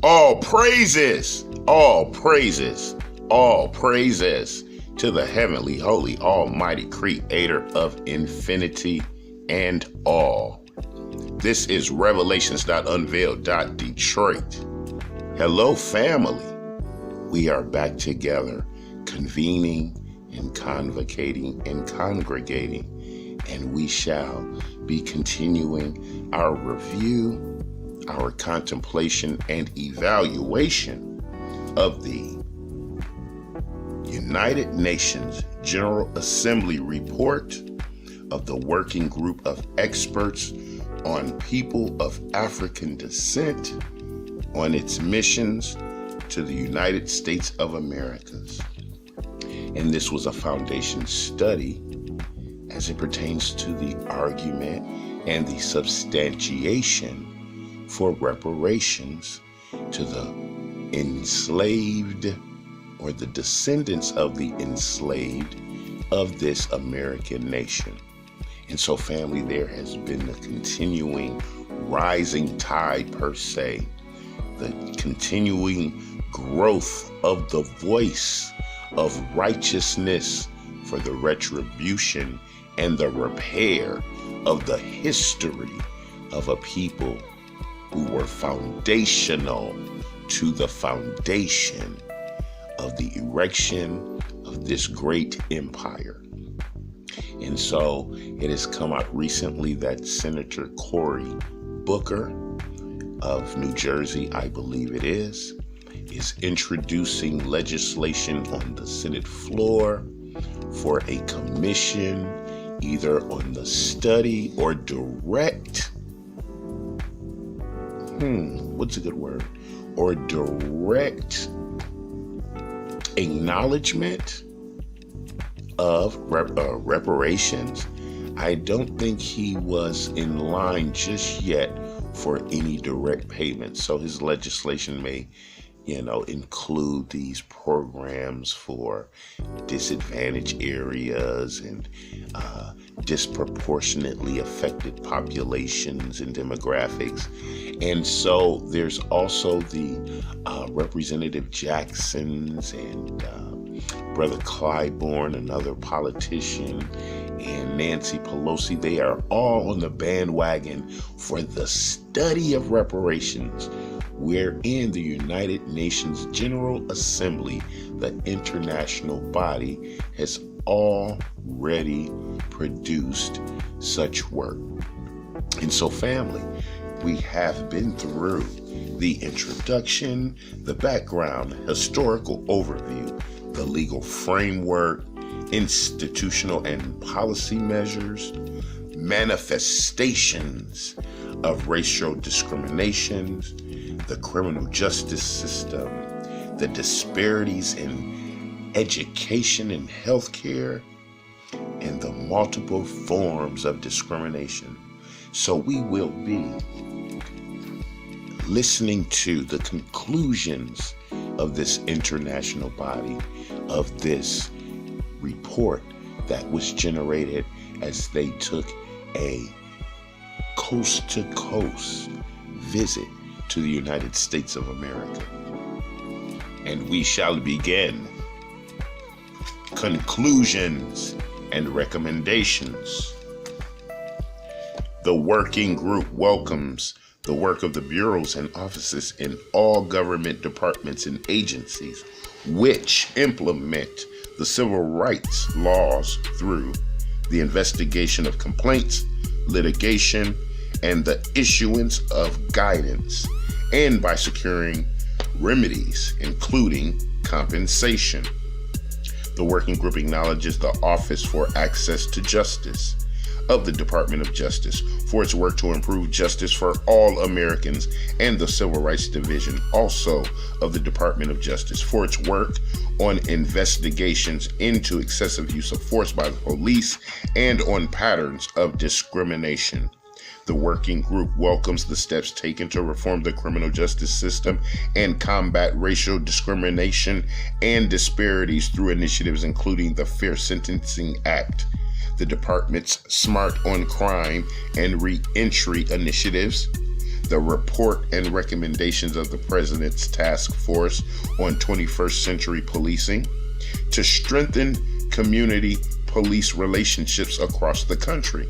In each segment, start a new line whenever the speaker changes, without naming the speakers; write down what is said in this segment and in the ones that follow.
all praises to the heavenly, holy, almighty creator of infinity and all. This is Revelations.Unveiled. Detroit. Hello, family. We are back together, convening and convocating and congregating, and we shall be continuing our review, our contemplation and evaluation of the United Nations General Assembly report of the Working Group of Experts on People of African Descent on its missions to the United States of Americas. And this was a foundation study as it pertains to the argument and the substantiation for reparations to the enslaved or the descendants of the enslaved of this American nation. And so, family, there has been a continuing rising tide per se, the continuing growth of the voice of righteousness for the retribution and the repair of the history of a people who were foundational to the foundation of the erection of this great empire. And so it has come out recently that Senator Cory Booker of New Jersey, I believe it is introducing legislation on the Senate floor for a commission either on the study or direct or direct acknowledgement of reparations. I don't think he was in line just yet for any direct payments. So his legislation may, include these programs for disadvantaged areas and disproportionately affected populations and demographics. And so there's also the Representative Jacksons and Brother Clyburn, another politician, and Nancy Pelosi. They are all on the bandwagon for the study of reparations, wherein the United Nations General Assembly, the international body, has already produced such work. And so, family, we have been through the introduction, the background, historical overview, the legal framework, institutional and policy measures, manifestations of racial discriminations, the criminal justice system, the disparities in education and healthcare, and the multiple forms of discrimination. So we will be listening to the conclusions of this international body, of this report that was generated as they took a coast-to-coast visit to the United States of America. And we shall begin conclusions and recommendations. The working group welcomes the work of the bureaus and offices in all government departments and agencies which implement the civil rights laws through the investigation of complaints, litigation, and the issuance of guidance, and by securing remedies, including compensation. The working group acknowledges the Office for Access to Justice of the Department of Justice for its work to improve justice for all Americans, and the Civil Rights Division, also of the Department of Justice, for its work on investigations into excessive use of force by the police and on patterns of discrimination. The working group welcomes the steps taken to reform the criminal justice system and combat racial discrimination and disparities through initiatives including the Fair Sentencing Act, the department's Smart on Crime and Reentry initiatives, the report and recommendations of the President's Task Force on 21st Century Policing to strengthen community police relationships across the country.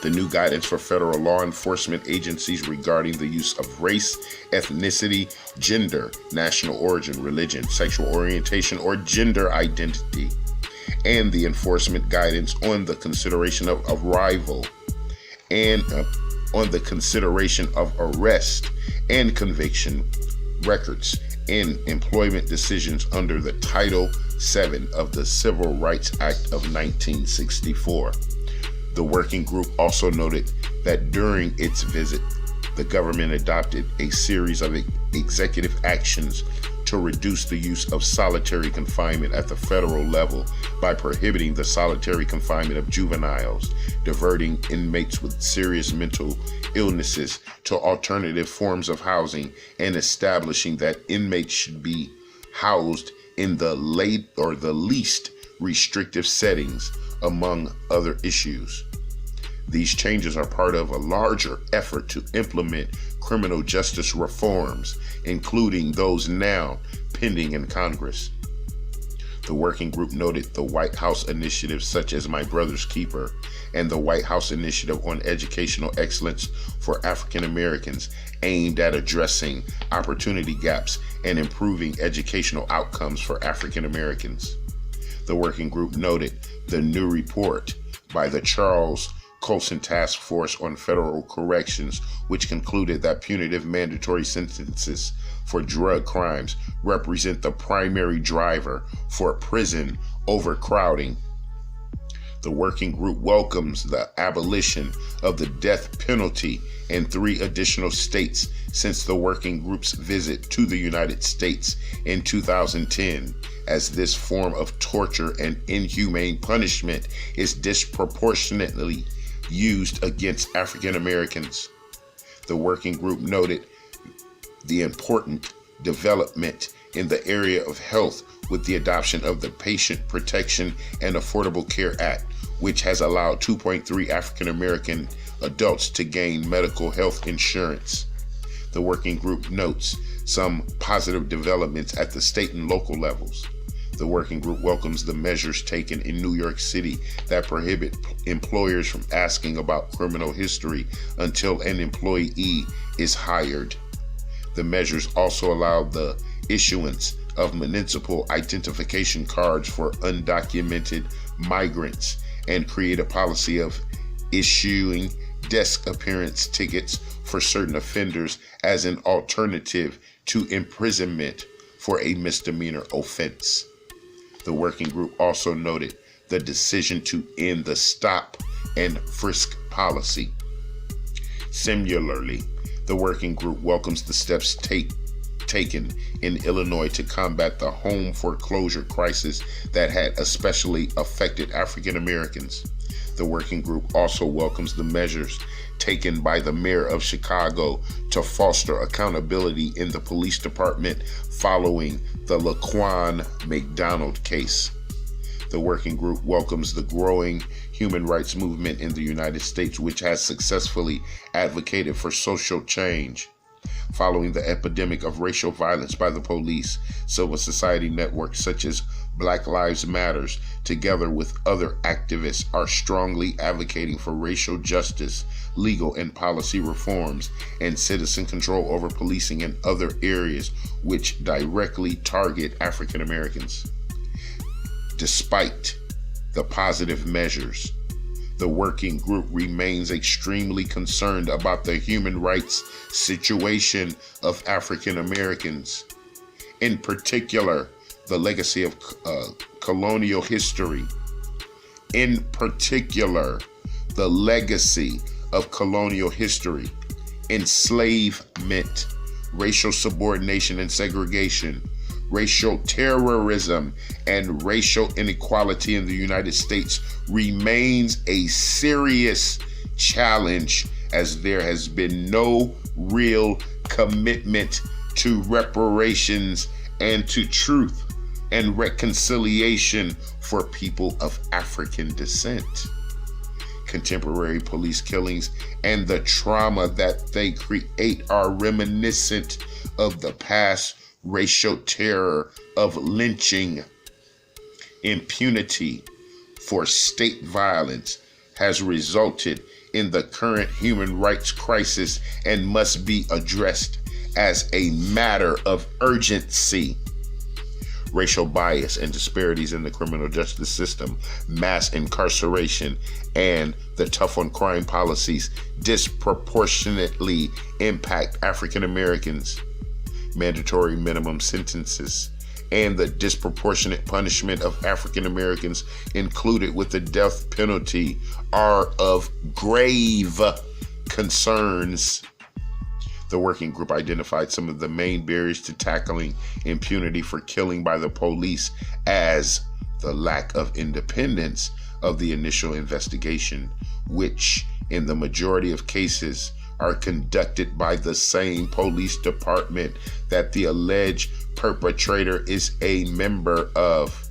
The new guidance for federal law enforcement agencies regarding the use of race, ethnicity, gender, national origin, religion, sexual orientation, or gender identity, and the enforcement guidance on the consideration of arrival and on the consideration of arrest and conviction records in employment decisions under the Title VII of the Civil Rights Act of 1964. The working group also noted that during its visit, the government adopted a series of executive actions to reduce the use of solitary confinement at the federal level by prohibiting the solitary confinement of juveniles, diverting inmates with serious mental illnesses to alternative forms of housing, and establishing that inmates should be housed in the least restrictive settings, among other issues. These changes are part of a larger effort to implement criminal justice reforms, including those now pending in Congress. The working group noted the White House initiatives such as My Brother's Keeper and the White House Initiative on Educational Excellence for African Americans, aimed at addressing opportunity gaps and improving educational outcomes for African Americans. The working group noted the new report by the Charles Colson Task Force on Federal Corrections, which concluded that punitive mandatory sentences for drug crimes represent the primary driver for prison overcrowding. The working group welcomes the abolition of the death penalty in 3 additional states since the working group's visit to the United States in 2010, as this form of torture and inhumane punishment is disproportionately used against African Americans. The working group noted the important development in the area of health with the adoption of the Patient Protection and Affordable Care Act, which has allowed 2.3 African American adults to gain medical health insurance. The working group notes some positive developments at the state and local levels. The working group welcomes the measures taken in New York City that prohibit employers from asking about criminal history until an employee is hired. The measures also allow the issuance of municipal identification cards for undocumented migrants and create a policy of issuing desk appearance tickets for certain offenders as an alternative to imprisonment for a misdemeanor offense. The working group also noted the decision to end the stop and frisk policy. Similarly, the working group welcomes the steps taken in Illinois to combat the home foreclosure crisis that had especially affected African Americans. The working group also welcomes the measures taken by the mayor of Chicago to foster accountability in the police department following the Laquan McDonald case. The working group welcomes the growing human rights movement in the United States, which has successfully advocated for social change. Following the epidemic of racial violence by the police, civil society networks such as Black Lives Matter, together with other activists, are strongly advocating for racial justice, legal and policy reforms, and citizen control over policing in other areas which directly target African Americans. Despite the positive measures, the working group remains extremely concerned about the human rights situation of African Americans. In particular, the legacy of colonial history. In particular, the legacy of colonial history, enslavement, racial subordination and segregation, racial terrorism, and racial inequality in the United States remains a serious challenge, as there has been no real commitment to reparations and to truth and reconciliation for people of African descent. Contemporary police killings and the trauma that they create are reminiscent of the past racial terror of lynching. Impunity for state violence has resulted in the current human rights crisis and must be addressed as a matter of urgency. Racial bias and disparities in the criminal justice system, mass incarceration, and the tough on crime policies disproportionately impact African Americans. Mandatory minimum sentences and the disproportionate punishment of African Americans included with the death penalty are of grave concerns. The working group identified some of the main barriers to tackling impunity for killing by the police as the lack of independence of the initial investigation, which in the majority of cases are conducted by the same police department that the alleged perpetrator is a member of.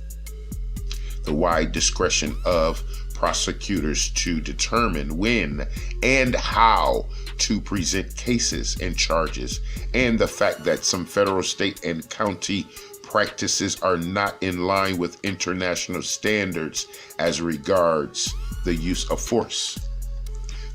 The wide discretion of prosecutors to determine when and how to present cases and charges, and the fact that some federal, state, and county practices are not in line with international standards as regards the use of force.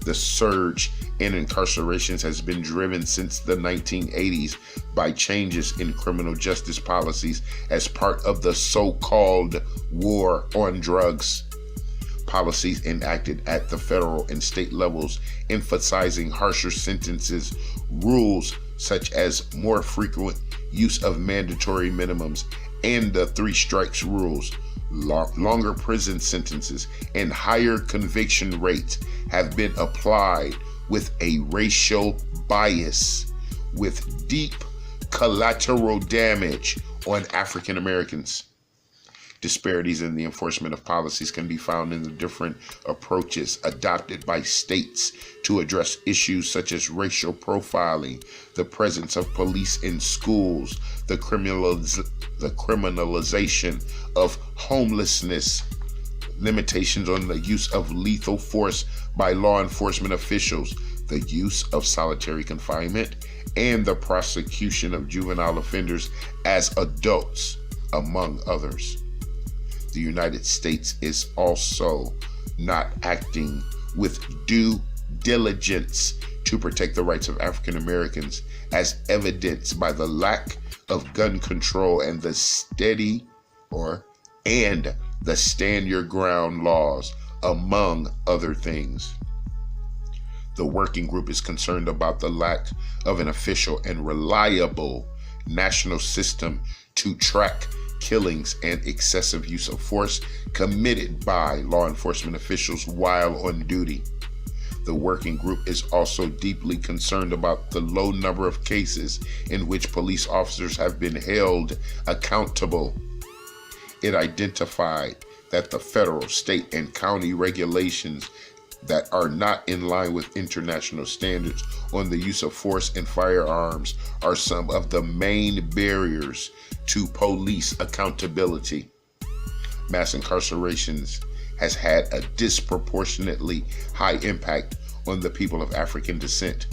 The surge in incarcerations has been driven since the 1980s by changes in criminal justice policies as part of the so-called war on drugs. Policies enacted at the federal and state levels emphasizing harsher sentences, rules such as more frequent use of mandatory minimums and the 3 strikes rules, longer prison sentences, and higher conviction rates have been applied with a racial bias with deep collateral damage on African Americans. Disparities in the enforcement of policies can be found in the different approaches adopted by states to address issues such as racial profiling, the presence of police in schools, the criminalization of homelessness, limitations on the use of lethal force by law enforcement officials, the use of solitary confinement, and the prosecution of juvenile offenders as adults, among others. The United States is also not acting with due diligence to protect the rights of African Americans, as evidenced by the lack of gun control and the stand your ground laws, among other things. The working group is concerned about the lack of an official and reliable national system to track killings and excessive use of force committed by law enforcement officials while on duty. The working group is also deeply concerned about the low number of cases in which police officers have been held accountable. It identified that the federal, state, and county regulations that are not in line with international standards on the use of force and firearms are some of the main barriers to police accountability. Mass incarcerations has had a disproportionately high impact on the people of African descent.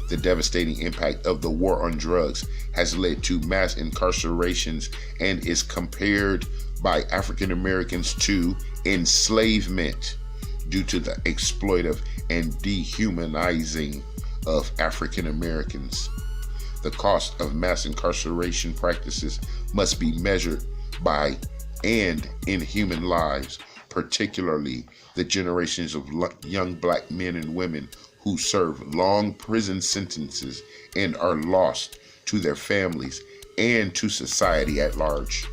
The devastating impact of the war on drugs has led to mass incarcerations and is compared by African Americans to enslavement due to the exploitive and dehumanizing of African Americans. The cost of mass incarceration practices must be measured by and in human lives, particularly the generations of young black men and women who serve long prison sentences and are lost to their families and to society at large.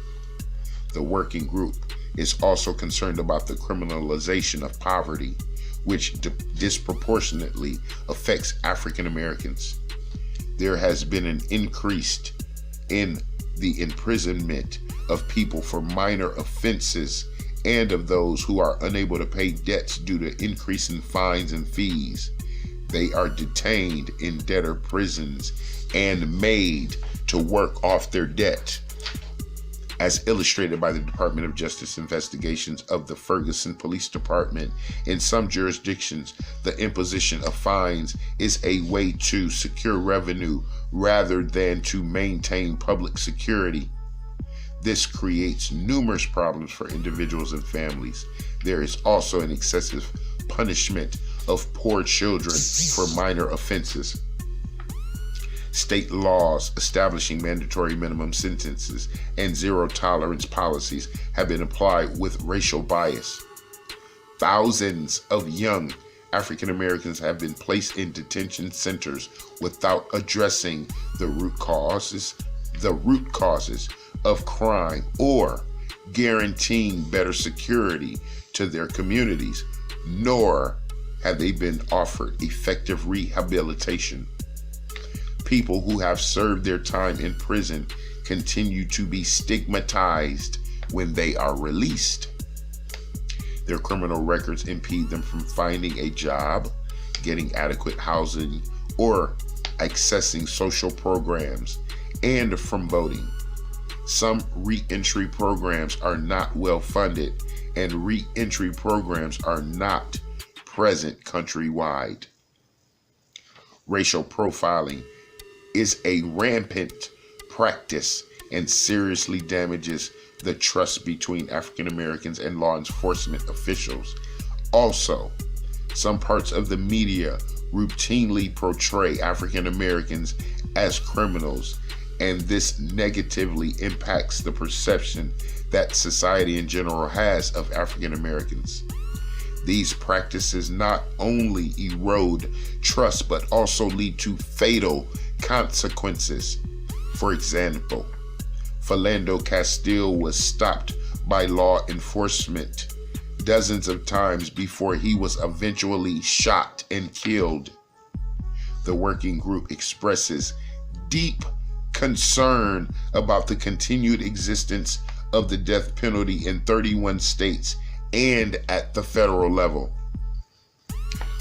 The working group is also concerned about the criminalization of poverty, which disproportionately affects African Americans. There has been an increase in the imprisonment of people for minor offenses and of those who are unable to pay debts due to increase in fines and fees. They are detained in debtor prisons and made to work off their debt. as illustrated by the Department of Justice investigations of the Ferguson Police Department. In some jurisdictions, the imposition of fines is a way to secure revenue rather than to maintain public security. This creates numerous problems for individuals and families. There is also an excessive punishment of poor children for minor offenses. State laws establishing mandatory minimum sentences and zero-tolerance policies have been applied with racial bias. Thousands of young African Americans have been placed in detention centers without addressing the root causes of crime or guaranteeing better security to their communities, nor have they been offered effective rehabilitation. People who have served their time in prison continue to be stigmatized when they are released. Their criminal records impede them from finding a job, getting adequate housing, or accessing social programs, and from voting. Some re-entry programs are not well funded, and re-entry programs are not present countrywide. Racial profiling is a rampant practice and seriously damages the trust between African Americans and law enforcement officials. Also, some parts of the media routinely portray African Americans as criminals, and this negatively impacts the perception that society in general has of African Americans. These practices not only erode trust, but also lead to fatal consequences. For example, Philando Castile was stopped by law enforcement dozens of times before he was eventually shot and killed. The working group expresses deep concern about the continued existence of the death penalty in 31 states and at the federal level,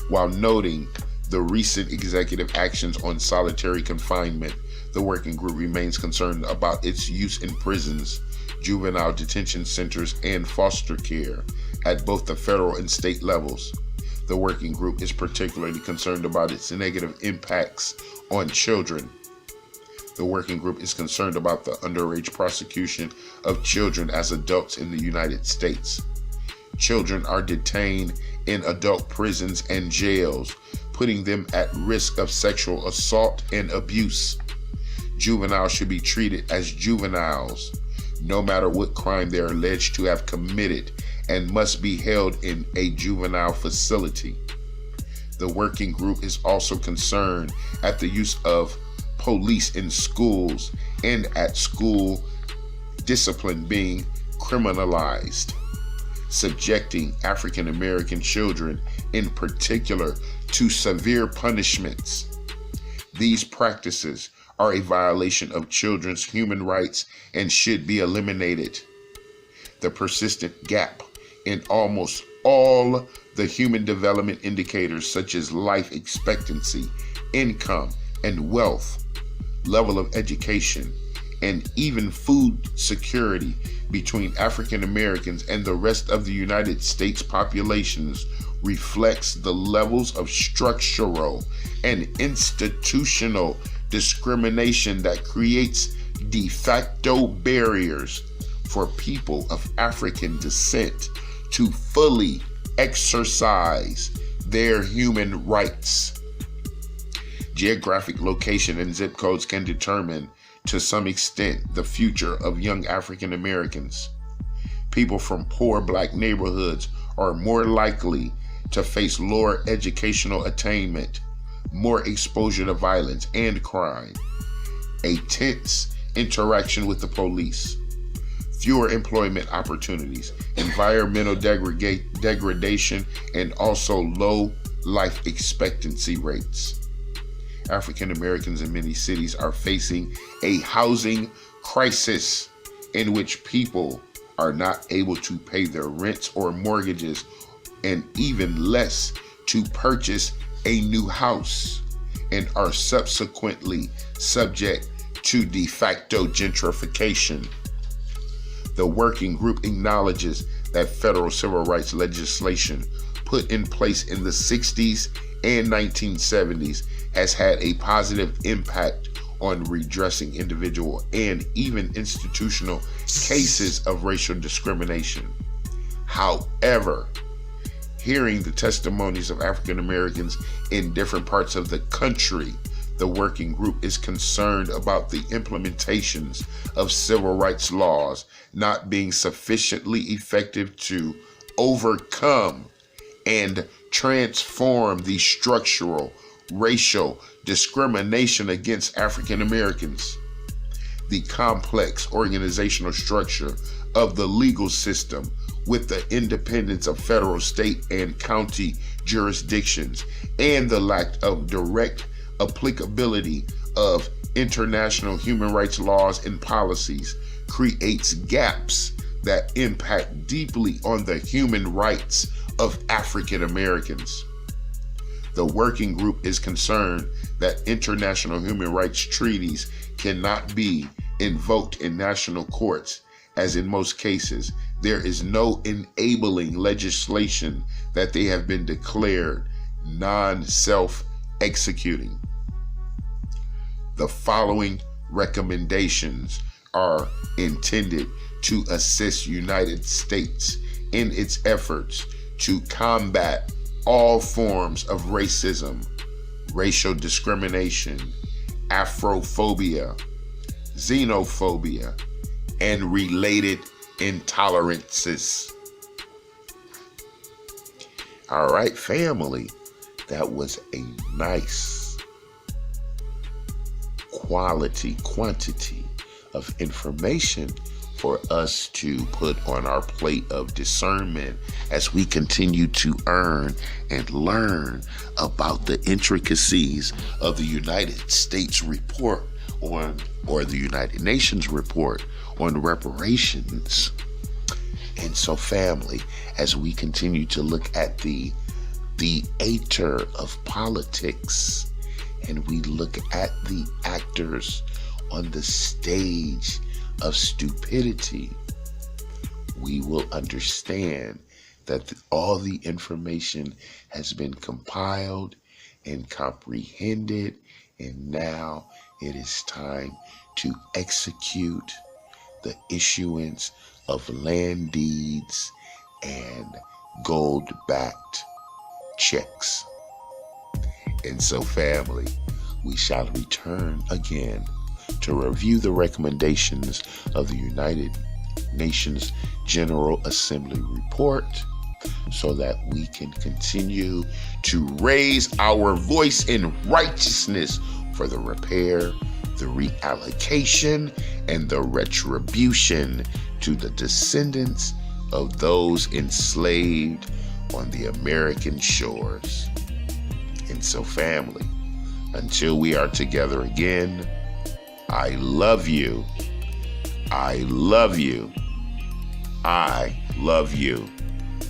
while noting the recent executive actions on solitary confinement. The working group remains concerned about its use in prisons, juvenile detention centers, and foster care at both the federal and state levels. The working group is particularly concerned about its negative impacts on children. The working group is concerned about the underage prosecution of children as adults in the United States. Children are detained in adult prisons and jails, putting them at risk of sexual assault and abuse. Juveniles should be treated as juveniles, no matter what crime they are alleged to have committed, and must be held in a juvenile facility. The working group is also concerned at the use of police in schools and at school discipline being criminalized, subjecting African American children in particular to severe punishments. These practices are a violation of children's human rights and should be eliminated. The persistent gap in almost all the human development indicators such as life expectancy, income and wealth, level of education, and even food security between African Americans and the rest of the United States populations reflects the levels of structural and institutional discrimination that creates de facto barriers for people of African descent to fully exercise their human rights. Geographic location and zip codes can determine to some extent the future of young African Americans. People from poor Black neighborhoods are more likely to face lower educational attainment, more exposure to violence and crime, a tense interaction with the police, fewer employment opportunities, environmental degradation, and also low life expectancy rates. African Americans in many cities are facing a housing crisis in which people are not able to pay their rents or mortgages, and even less to purchase a new house, and are subsequently subject to de facto gentrification. The working group acknowledges that federal civil rights legislation put in place in the 60s and 1970s has had a positive impact on redressing individual and even institutional cases of racial discrimination. However, hearing the testimonies of African Americans in different parts of the country, the working group is concerned about the implementations of civil rights laws not being sufficiently effective to overcome and transform the structural racial discrimination against African Americans. The complex organizational structure of the legal system, with the independence of federal, state, and county jurisdictions, and the lack of direct applicability of international human rights laws and policies, creates gaps that impact deeply on the human rights of African Americans. The working group is concerned that international human rights treaties cannot be invoked in national courts, as in most cases, there is no enabling legislation that they have been declared non-self-executing. The following recommendations are intended to assist United States in its efforts to combat all forms of racism, racial discrimination, Afrophobia, xenophobia, and related intolerances. All right, family, that was a nice quantity of information for us to put on our plate of discernment as we continue to earn and learn about the intricacies of the United States report on, or the United Nations report on reparations. And so, family, as we continue to look at the theater of politics, and we look at the actors on the stage of stupidity, we will understand that all the information has been compiled and comprehended, and now it is time to execute the issuance of land deeds and gold-backed checks. And so, family, we shall return again to review the recommendations of the United Nations General Assembly report, so that we can continue to raise our voice in righteousness for the repair, the reallocation, and the retribution to the descendants of those enslaved on the American shores. And so, family, until we are together again, I love you. I love you. I love you.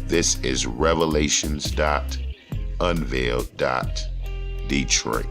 This is Revelations.Unveiled. Detroit.